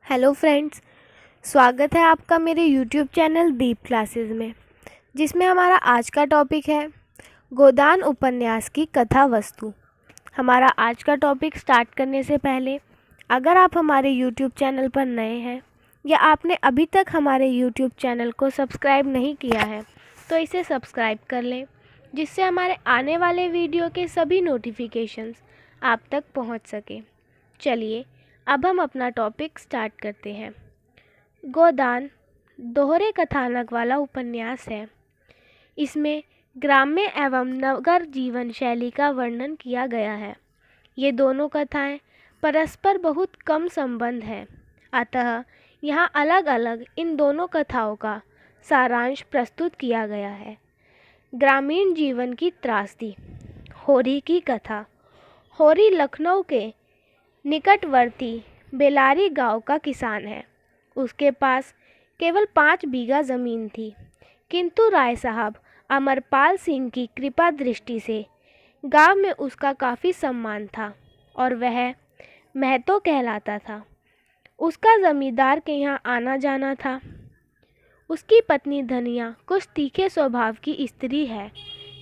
Hello friends, स्वागत है आपका मेरे यूट्यूब चैनल दीप क्लासेस में, जिसमें हमारा आज का टॉपिक है गोदान उपन्यास की कथा वस्तु। हमारा आज का टॉपिक स्टार्ट करने से पहले अगर आप हमारे यूट्यूब चैनल पर नए हैं या आपने अभी तक हमारे यूट्यूब चैनल को सब्सक्राइब नहीं किया है तो इसे सब्सक्राइब कर लें, जिससे हमारे आने वाले वीडियो के सभी नोटिफिकेशंस आप तक पहुंच सके। चलिए अब हम अपना टॉपिक स्टार्ट करते हैं। गोदान दोहरे कथानक वाला उपन्यास है। इसमें ग्राम्य एवं नगर जीवन शैली का वर्णन किया गया है। ये दोनों कथाएं परस्पर बहुत कम संबंध है, अतः यहाँ अलग अलग इन दोनों कथाओं का सारांश प्रस्तुत किया गया है। ग्रामीण जीवन की त्रासदी। होरी की कथा। होरी लखनऊ के निकटवर्ती बेलारी गांव का किसान है। उसके पास केवल 5 बीघा ज़मीन थी, किंतु राय साहब अमरपाल सिंह की कृपा दृष्टि से गांव में उसका काफ़ी सम्मान था और वह महतो कहलाता था। उसका ज़मींदार के यहाँ आना जाना था। उसकी पत्नी धनिया कुछ तीखे स्वभाव की स्त्री है,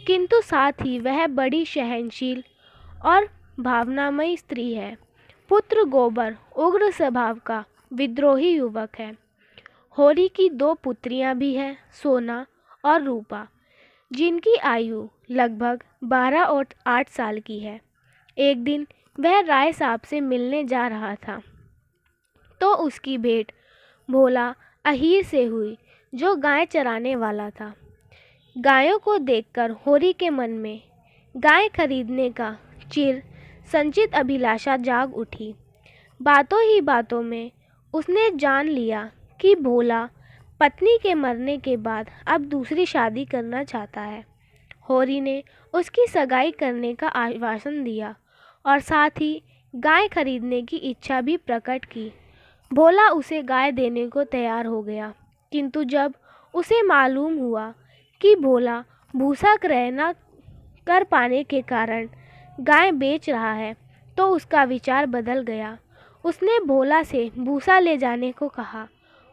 किंतु साथ ही वह बड़ी सहनशील और भावनामयी स्त्री है। पुत्र गोबर उग्र स्वभाव का विद्रोही युवक है। होरी की 2 पुत्रियां भी हैं, सोना और रूपा, जिनकी आयु लगभग 12 और 8 साल की है। एक दिन वह राय साहब से मिलने जा रहा था तो उसकी भेंट भोला अहीर से हुई, जो गाय चराने वाला था। गायों को देखकर होरी के मन में गाय खरीदने का चिर संचित अभिलाषा जाग उठी। बातों ही बातों में उसने जान लिया कि भोला पत्नी के मरने के बाद अब दूसरी शादी करना चाहता है। होरी ने उसकी सगाई करने का आश्वासन दिया और साथ ही गाय खरीदने की इच्छा भी प्रकट की। भोला उसे गाय देने को तैयार हो गया, किंतु जब उसे मालूम हुआ कि भोला भूसा क्रय न कर पाने के कारण गाय बेच रहा है तो उसका विचार बदल गया। उसने भोला से भूसा ले जाने को कहा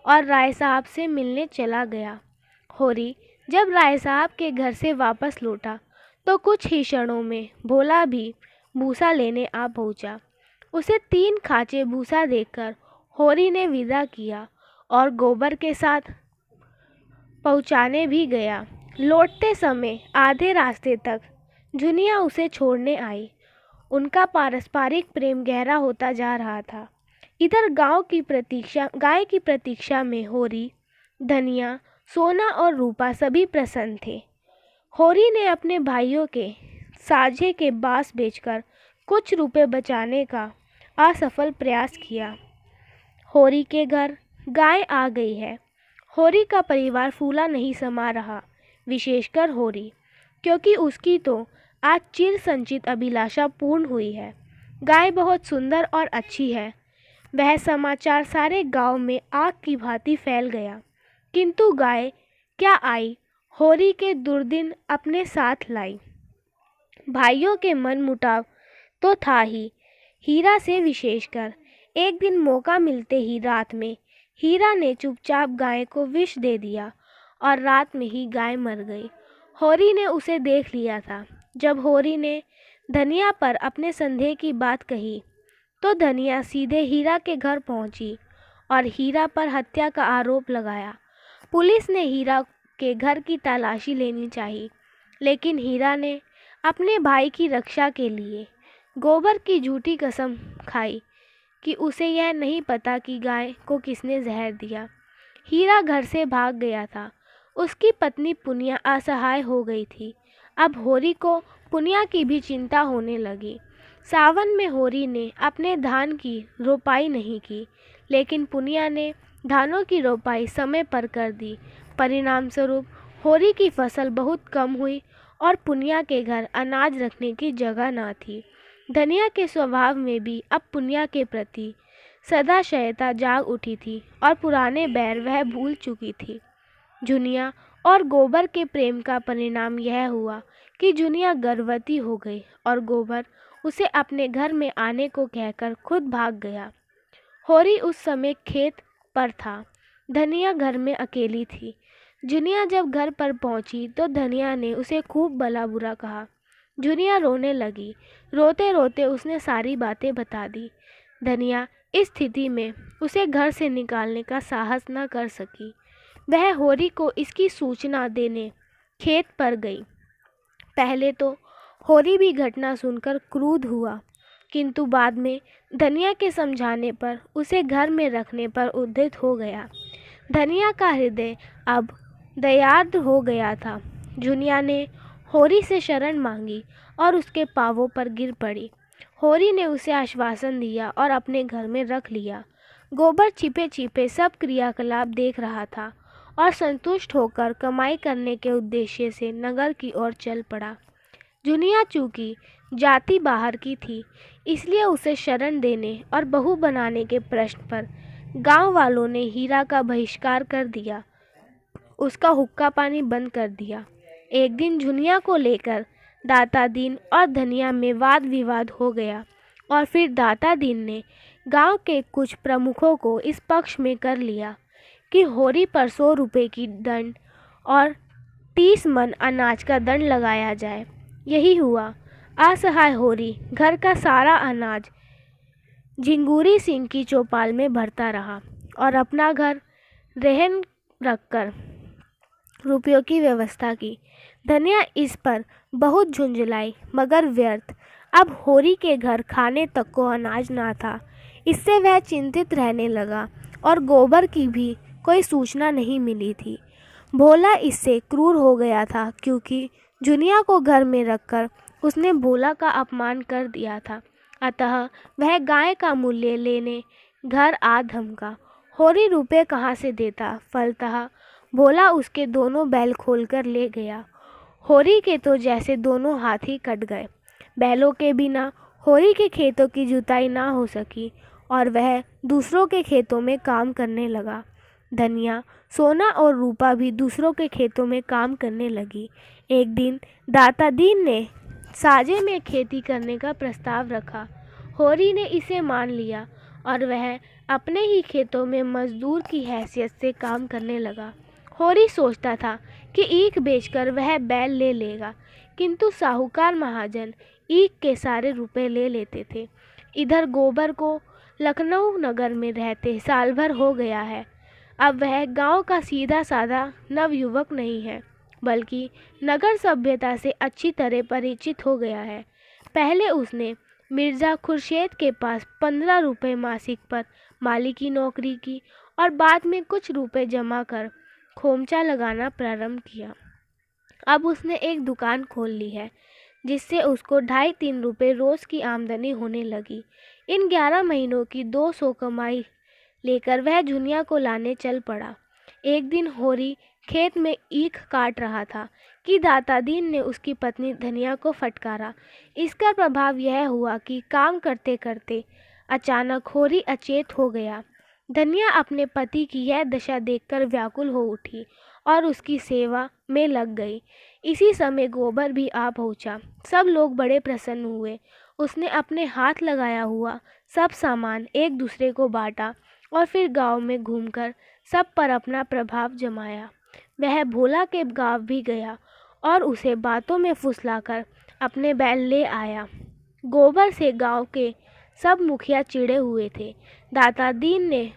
और राय साहब से मिलने चला गया। होरी जब राय साहब के घर से वापस लौटा तो कुछ ही क्षणों में भोला भी भूसा लेने आ पहुंचा। उसे 3 खांचे भूसा देकर होरी ने विदा किया और गोबर के साथ पहुंचाने भी गया। लौटते समय आधे रास्ते तक जुनिया उसे छोड़ने आई। उनका पारस्परिक प्रेम गहरा होता जा रहा था। इधर गाय की प्रतीक्षा में होरी, धनिया, सोना और रूपा सभी प्रसन्न थे। होरी ने अपने भाइयों के साझे के बांस बेचकर कुछ रुपए बचाने का असफल प्रयास किया। होरी के घर गाय आ गई है। होरी का परिवार फूला नहीं समा रहा, विशेषकर होरी, क्योंकि उसकी तो आज चिर संचित अभिलाषा पूर्ण हुई है। गाय बहुत सुंदर और अच्छी है। वह समाचार सारे गांव में आग की भांति फैल गया, किंतु गाय क्या आई, होरी के दुर्दिन अपने साथ लाई। भाइयों के मन मुटाव तो था ही, हीरा से विशेषकर। एक दिन मौका मिलते ही रात में हीरा ने चुपचाप गाय को विष दे दिया और रात में ही गाय मर गई। होरी ने उसे देख लिया था। जब होरी ने धनिया पर अपने संदेह की बात कही तो धनिया सीधे हीरा के घर पहुंची और हीरा पर हत्या का आरोप लगाया। पुलिस ने हीरा के घर की तलाशी लेनी चाहिए, लेकिन हीरा ने अपने भाई की रक्षा के लिए गोबर की झूठी कसम खाई कि उसे यह नहीं पता कि गाय को किसने जहर दिया। हीरा घर से भाग गया था। उसकी पत्नी पुनिया असहाय हो गई थी। अब होरी को पुनिया की भी चिंता होने लगी। सावन में होरी ने अपने धान की रोपाई नहीं की, लेकिन पुनिया ने धानों की रोपाई समय पर कर दी। परिणाम स्वरूप होरी की फसल बहुत कम हुई और पुनिया के घर अनाज रखने की जगह न थी। धनिया के स्वभाव में भी अब पुनिया के प्रति सदाशयता जाग उठी थी और पुराने बैर वह भूल चुकी थी। जुनिया और गोबर के प्रेम का परिणाम यह हुआ कि जुनिया गर्भवती हो गई और गोबर उसे अपने घर में आने को कहकर खुद भाग गया। होरी उस समय खेत पर था। धनिया घर में अकेली थी। जुनिया जब घर पर पहुंची तो धनिया ने उसे खूब भला बुरा कहा। जुनिया रोने लगी। रोते रोते उसने सारी बातें बता दी। धनिया इस स्थिति में उसे घर से निकालने का साहस न कर सकी। वह होरी को इसकी सूचना देने खेत पर गई। पहले तो होरी भी घटना सुनकर क्रुद्ध हुआ, किंतु बाद में धनिया के समझाने पर उसे घर में रखने पर उद्यत हो गया। धनिया का हृदय अब दयार्द्र हो गया था। जुनिया ने होरी से शरण मांगी और उसके पांवों पर गिर पड़ी। होरी ने उसे आश्वासन दिया और अपने घर में रख लिया। गोबर छिपे छिपे सब क्रियाकलाप देख रहा था और संतुष्ट होकर कमाई करने के उद्देश्य से नगर की ओर चल पड़ा। जुनिया चूंकि जाति बाहर की थी, इसलिए उसे शरण देने और बहू बनाने के प्रश्न पर गांव वालों ने हीरा का बहिष्कार कर दिया, उसका हुक्का पानी बंद कर दिया। एक दिन जुनिया को लेकर दाता दीन और धनिया में वाद विवाद हो गया और फिर दाता दीन ने गांव के कुछ प्रमुखों को इस पक्ष में कर लिया कि होरी पर 100 रुपये की दंड और 30 मन अनाज का दंड लगाया जाए। यही हुआ। असहाय होरी घर का सारा अनाज झिंगूरी सिंह की चौपाल में भरता रहा और अपना घर रहन रखकर रुपयों की व्यवस्था की। धनिया इस पर बहुत झुंझलाई, मगर व्यर्थ। अब होरी के घर खाने तक को अनाज ना था। इससे वह चिंतित रहने लगा और गोबर की भी कोई सूचना नहीं मिली थी। भोला इससे क्रूर हो गया था, क्योंकि जुनिया को घर में रखकर उसने भोला का अपमान कर दिया था। अतः वह गाय का मूल्य लेने घर आ धमका। होरी रुपये कहाँ से देता? फलतः भोला उसके दोनों बैल खोलकर ले गया। होरी के तो जैसे दोनों हाथ ही कट गए। बैलों के बिना होरी के खेतों की जुताई ना हो सकी और वह दूसरों के खेतों में काम करने लगा। धनिया, सोना और रूपा भी दूसरों के खेतों में काम करने लगी। एक दिन दाता दीन ने साजे में खेती करने का प्रस्ताव रखा। होरी ने इसे मान लिया और वह अपने ही खेतों में मजदूर की हैसियत से काम करने लगा। होरी सोचता था कि ईख बेचकर वह बैल ले लेगा, किंतु साहूकार महाजन ईख के सारे रुपए ले लेते थे। इधर गोबर को लखनऊ नगर में रहते साल भर हो गया है। अब वह गांव का सीधा साधा नवयुवक नहीं है, बल्कि नगर सभ्यता से अच्छी तरह परिचित हो गया है। पहले उसने मिर्ज़ा खुर्शेद के पास 15 रुपये मासिक पर माली की नौकरी की और बाद में कुछ रुपए जमा कर खोमचा लगाना प्रारंभ किया। अब उसने एक दुकान खोल ली है, जिससे उसको 2.5-3 रुपये रोज़ की आमदनी होने लगी। इन 11 महीनों की 200 कमाई लेकर वह जुनिया को लाने चल पड़ा। एक दिन होरी खेत में ईख काट रहा था कि दाता दीन ने उसकी पत्नी धनिया को फटकारा। इसका प्रभाव यह हुआ कि काम करते करते अचानक होरी अचेत हो गया। धनिया अपने पति की यह दशा देखकर व्याकुल हो उठी और उसकी सेवा में लग गई। इसी समय गोबर भी आ पहुंचा। सब लोग बड़े प्रसन्न हुए। उसने अपने हाथ लगाया हुआ सब सामान एक दूसरे को बांटा और फिर गांव में घूमकर सब पर अपना प्रभाव जमाया। वह भोला के गांव भी गया और उसे बातों में फुसलाकर अपने बैल ले आया। गोबर से गांव के सब मुखिया चिढ़े हुए थे। दाता दीन ने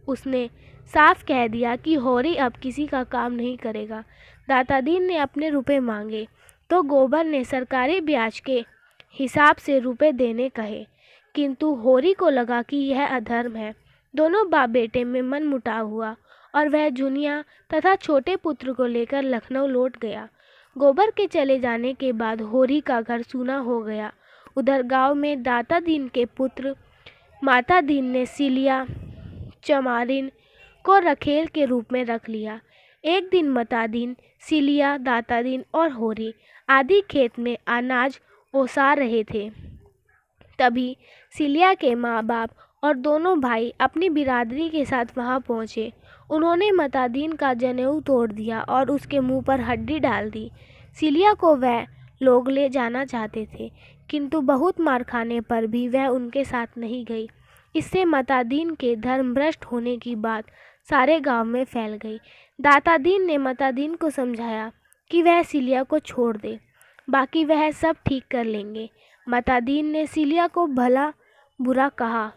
उसने साफ कह दिया कि होरी अब किसी का काम नहीं करेगा। दाता दीन ने अपने रुपए मांगे तो गोबर ने सरकारी ब्याज के हिसाब से रुपए देने कहे, किंतु होरी को लगा कि यह अधर्म है। दोनों बाप बेटे में मन मुटाव हुआ और वह जुनिया तथा छोटे पुत्र को लेकर लखनऊ लौट गया। गोबर के चले जाने के बाद होरी का घर सूना हो गया। उधर गांव में दाता दीन के पुत्र माता दीन ने सिलिया चमारिन को रखेल के रूप में रख लिया। एक दिन माता दीन, सिलिया, दाता दीन और होरी आदि खेत में अनाज ओसार रहे थे। तभी सिलिया के माँ बाप और दोनों भाई अपनी बिरादरी के साथ वहां पहुंचे। उन्होंने माता दीन का जनेऊ तोड़ दिया और उसके मुंह पर हड्डी डाल दी। सिलिया को वह लोग ले जाना चाहते थे, किंतु बहुत मार खाने पर भी वह उनके साथ नहीं गई। इससे मतादीन के धर्मभ्रष्ट होने की बात सारे गांव में फैल गई। दातादीन ने मतादीन को समझाया कि वह सिलिया को छोड़ दे, बाकी वह सब ठीक कर लेंगे। मतादीन ने सिलिया को भला बुरा कहा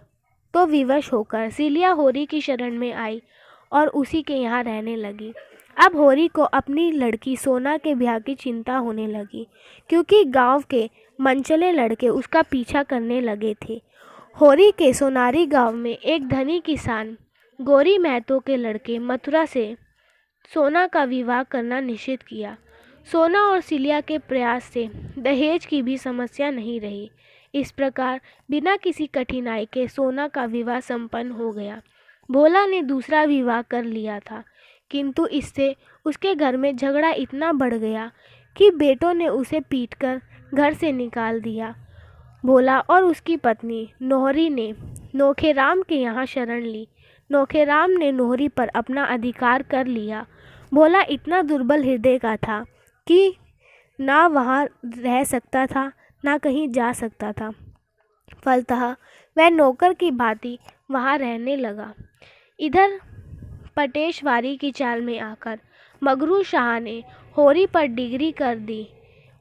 तो विवश होकर सिलिया होरी की शरण में आई और उसी के यहाँ रहने लगी। अब होरी को अपनी लड़की सोना के ब्याह की चिंता होने लगी, क्योंकि गांव के मनचले लड़के उसका पीछा करने लगे थे। होरी के सोनारी गांव में एक धनी किसान गोरी महतो के लड़के मथुरा से सोना का विवाह करना निश्चित किया। सोना और सिलिया के प्रयास से दहेज की भी समस्या नहीं रही। इस प्रकार बिना किसी कठिनाई के सोना का विवाह संपन्न हो गया। भोला ने दूसरा विवाह कर लिया था, किंतु इससे उसके घर में झगड़ा इतना बढ़ गया कि बेटों ने उसे पीटकर घर से निकाल दिया। भोला और उसकी पत्नी नोहरी ने नोखेराम के यहाँ शरण ली। नोखेराम ने नोहरी पर अपना अधिकार कर लिया। भोला इतना दुर्बल हृदय का था कि ना वहाँ रह सकता था ना कहीं जा सकता था। फलतः वह नौकर की भांति वहाँ रहने लगा। इधर पटेशवारी की चाल में आकर मगरू शाह ने होरी पर डिग्री कर दी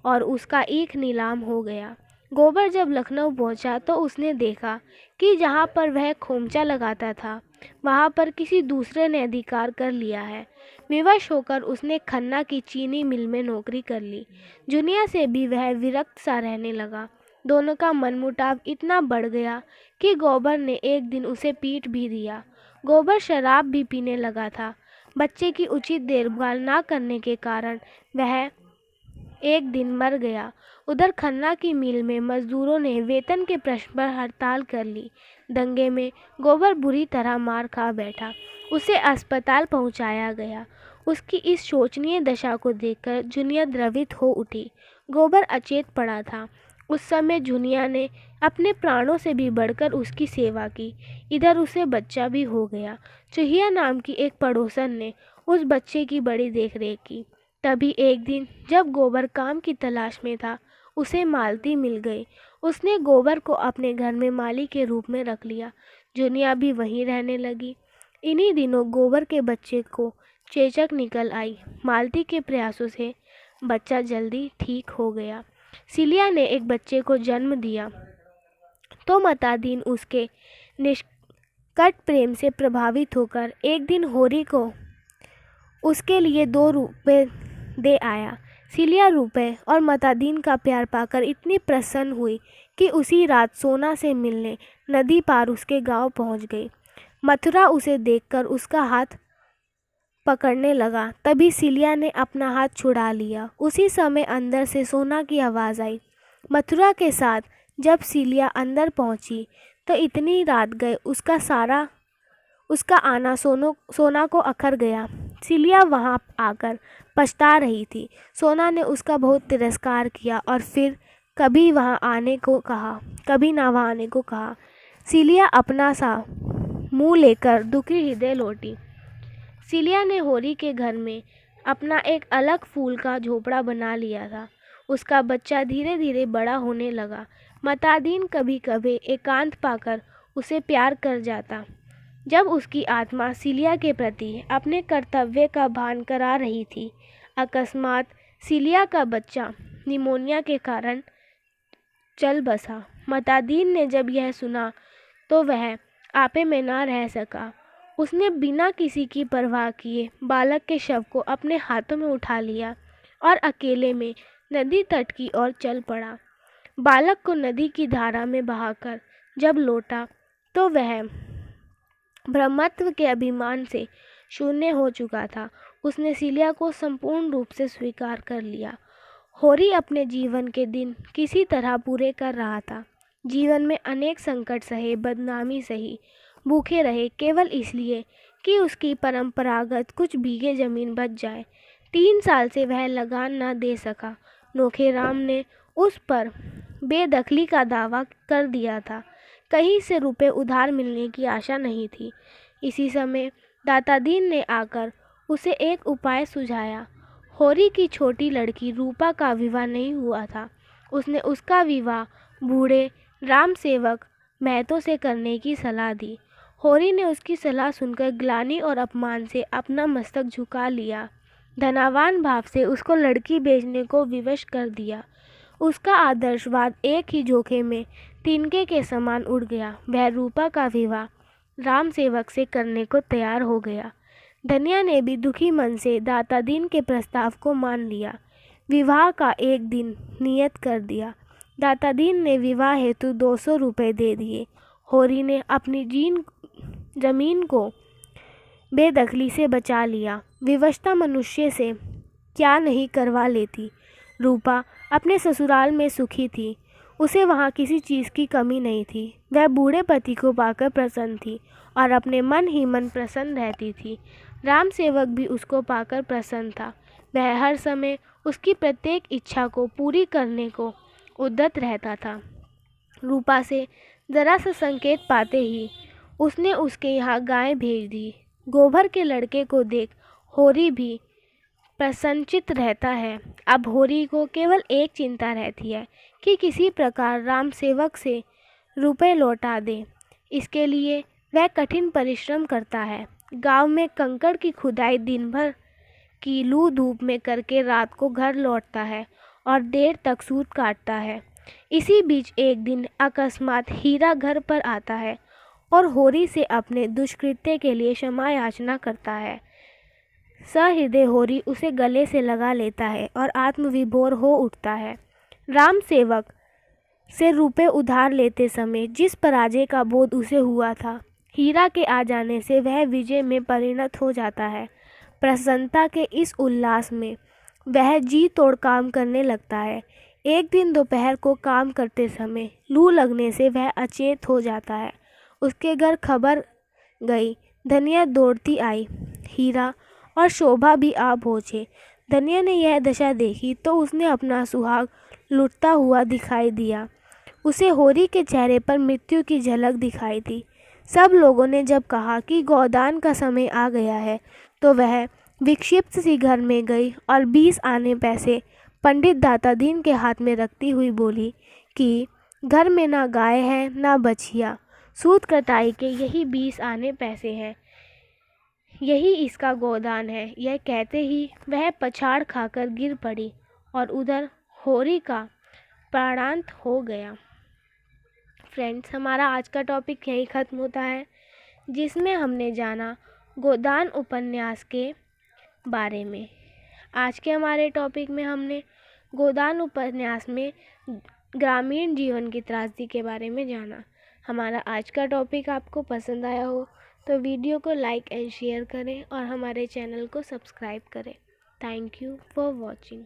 और उसका ईख नीलाम हो गया। गोबर जब लखनऊ पहुंचा तो उसने देखा कि जहाँ पर वह खोमचा लगाता था वहाँ पर किसी दूसरे ने अधिकार कर लिया है। विवश होकर उसने खन्ना की चीनी मिल में नौकरी कर ली। दुनिया से भी वह विरक्त सा रहने लगा। दोनों का मनमुटाव इतना बढ़ गया कि गोबर ने एक दिन उसे पीट भी दिया। गोबर शराब भी पीने लगा था। बच्चे की उचित देखभाल ना करने के कारण वह एक दिन मर गया। उधर खन्ना की मिल में मजदूरों ने वेतन के प्रश्न पर हड़ताल कर ली। दंगे में गोबर बुरी तरह मार खा बैठा। उसे अस्पताल पहुंचाया गया। उसकी इस शोचनीय दशा को देखकर जुनिया द्रवित हो उठी। गोबर अचेत पड़ा था। उस समय जुनिया ने अपने प्राणों से भी बढ़कर उसकी सेवा की। इधर उसे बच्चा भी हो गया। चुहिया नाम की एक पड़ोसन ने उस बच्चे की बड़ी देखरेख की। तभी एक दिन जब गोबर काम की तलाश में था, उसे मालती मिल गई। उसने गोबर को अपने घर में माली के रूप में रख लिया। जुनिया भी वहीं रहने लगी। इन्हीं दिनों गोबर के बच्चे को चेचक निकल आई। मालती के प्रयासों से बच्चा जल्दी ठीक हो गया। सिलिया ने एक बच्चे को जन्म दिया तो मतादीन उसके निष्कट प्रेम से प्रभावित होकर एक दिन होरी को उसके लिए 2 रुपए दे आया। सिलिया रुपए और मतादीन का प्यार पाकर इतनी प्रसन्न हुई कि उसी रात सोना से मिलने नदी पार उसके गांव पहुंच गई। मथुरा उसे देखकर उसका हाथ पकड़ने लगा। तभी सिलिया ने अपना हाथ छुड़ा लिया। उसी समय अंदर से सोना की आवाज़ आई। मथुरा के साथ जब सिलिया अंदर पहुंची तो इतनी रात गए उसका आना सोना को अखर गया। सिलिया वहां आकर पछता रही थी। सोना ने उसका बहुत तिरस्कार किया और फिर कभी ना वहां आने को कहा। सिलिया अपना सा मुंह लेकर दुखी हृदय लौटी। सिलिया ने होरी के घर में अपना एक अलग फूल का झोपड़ा बना लिया था। उसका बच्चा धीरे धीरे बड़ा होने लगा। मतादीन कभी कभी एकांत पाकर उसे प्यार कर जाता। जब उसकी आत्मा सिलिया के प्रति अपने कर्तव्य का भान करा रही थी, अकस्मात सिलिया का बच्चा निमोनिया के कारण चल बसा। मतादीन ने जब यह सुना तो वह आपे में ना रह सका। उसने बिना किसी की परवाह किए बालक के शव को अपने हाथों में उठा लिया और अकेले में नदी तट की ओर चल पड़ा। बालक को नदी की धारा में बहाकर जब लौटा तो वह ब्रह्मत्व के अभिमान से शून्य हो चुका था। उसने सिलिया को संपूर्ण रूप से स्वीकार कर लिया। होरी अपने जीवन के दिन किसी तरह पूरे कर रहा था। जीवन में अनेक संकट सहे, बदनामी सही, भूखे रहे, केवल इसलिए कि उसकी परंपरागत कुछ बीघे जमीन बच जाए। 3 साल से वह लगान न दे सका। नोखेराम ने उस पर बेदखली का दावा कर दिया था। कहीं से रुपए उधार मिलने की आशा नहीं थी। इसी समय दातादीन ने आकर उसे एक उपाय सुझाया। होरी की छोटी लड़की रूपा का विवाह नहीं हुआ था। उसने उसका विवाह बूढ़े राम सेवक महतों से करने की सलाह दी। होरी ने उसकी सलाह सुनकर ग्लानि और अपमान से अपना मस्तक झुका लिया। धनवान भाव से उसको लड़की बेचने को विवश कर दिया। उसका आदर्शवाद एक ही झोंके में तिनके के समान उड़ गया। वह रूपा का विवाह राम सेवक से करने को तैयार हो गया। धनिया ने भी दुखी मन से दाता दीन के प्रस्ताव को मान लिया। विवाह का एक दिन नियत कर दिया। दाता दीन ने विवाह हेतु 200 रुपये दे दिए। होरी ने अपनी जमीन को बेदखली से बचा लिया। विवशता मनुष्य से क्या नहीं करवा लेती। रूपा अपने ससुराल में सुखी थी। उसे वहाँ किसी चीज़ की कमी नहीं थी। वह बूढ़े पति को पाकर प्रसन्न थी और अपने मन ही मन प्रसन्न रहती थी। राम सेवक भी उसको पाकर प्रसन्न था। वह हर समय उसकी प्रत्येक इच्छा को पूरी करने को उद्यत रहता था। रूपा से जरा सा संकेत पाते ही उसने उसके यहाँ गाय भेज दी। गोबर के लड़के को देख होरी भी प्रसन्नचित रहता है। अब होरी को केवल एक चिंता रहती है कि किसी प्रकार राम सेवक से रुपए लौटा दे। इसके लिए वह कठिन परिश्रम करता है। गांव में कंकड़ की खुदाई दिन भर की लू धूप में करके रात को घर लौटता है और देर तक सूत काटता है। इसी बीच एक दिन अकस्मात हीरा घर पर आता है और होरी से अपने दुष्कृत्य के लिए क्षमा याचना करता है। सहृदय होरी उसे गले से लगा लेता है और आत्मविभोर हो उठता है। राम सेवक से रुपए उधार लेते समय जिस पराजय का बोध उसे हुआ था, हीरा के आ जाने से वह विजय में परिणत हो जाता है। प्रसन्नता के इस उल्लास में वह जी तोड़ काम करने लगता है। एक दिन दोपहर को काम करते समय लू लगने से वह अचेत हो जाता है। उसके घर खबर गई। धनिया दौड़ती आई। हीरा और शोभा भी आ पहुँचे। धनिया ने यह दशा देखी तो उसने अपना सुहाग लुटता हुआ दिखाई दिया। उसे होरी के चेहरे पर मृत्यु की झलक दिखाई दी। सब लोगों ने जब कहा कि गोदान का समय आ गया है तो वह विक्षिप्त सी घर में गई और 20 आने पैसे पंडित दाता दीन के हाथ में रखती हुई बोली कि घर में ना गाय है ना बछिया, सूत कटाई के यही 20 आने पैसे हैं, यही इसका गोदान है। यह कहते ही वह पछाड़ खाकर गिर पड़ी और उधर होरी का प्राणांत हो गया। फ्रेंड्स, हमारा आज का टॉपिक यहीं ख़त्म होता है, जिसमें हमने जाना गोदान उपन्यास के बारे में। आज के हमारे टॉपिक में हमने गोदान उपन्यास में ग्रामीण जीवन की त्रासदी के बारे में जाना। हमारा आज का टॉपिक आपको पसंद आया हो तो वीडियो को लाइक एंड शेयर करें और हमारे चैनल को सब्सक्राइब करें। Thank you for watching.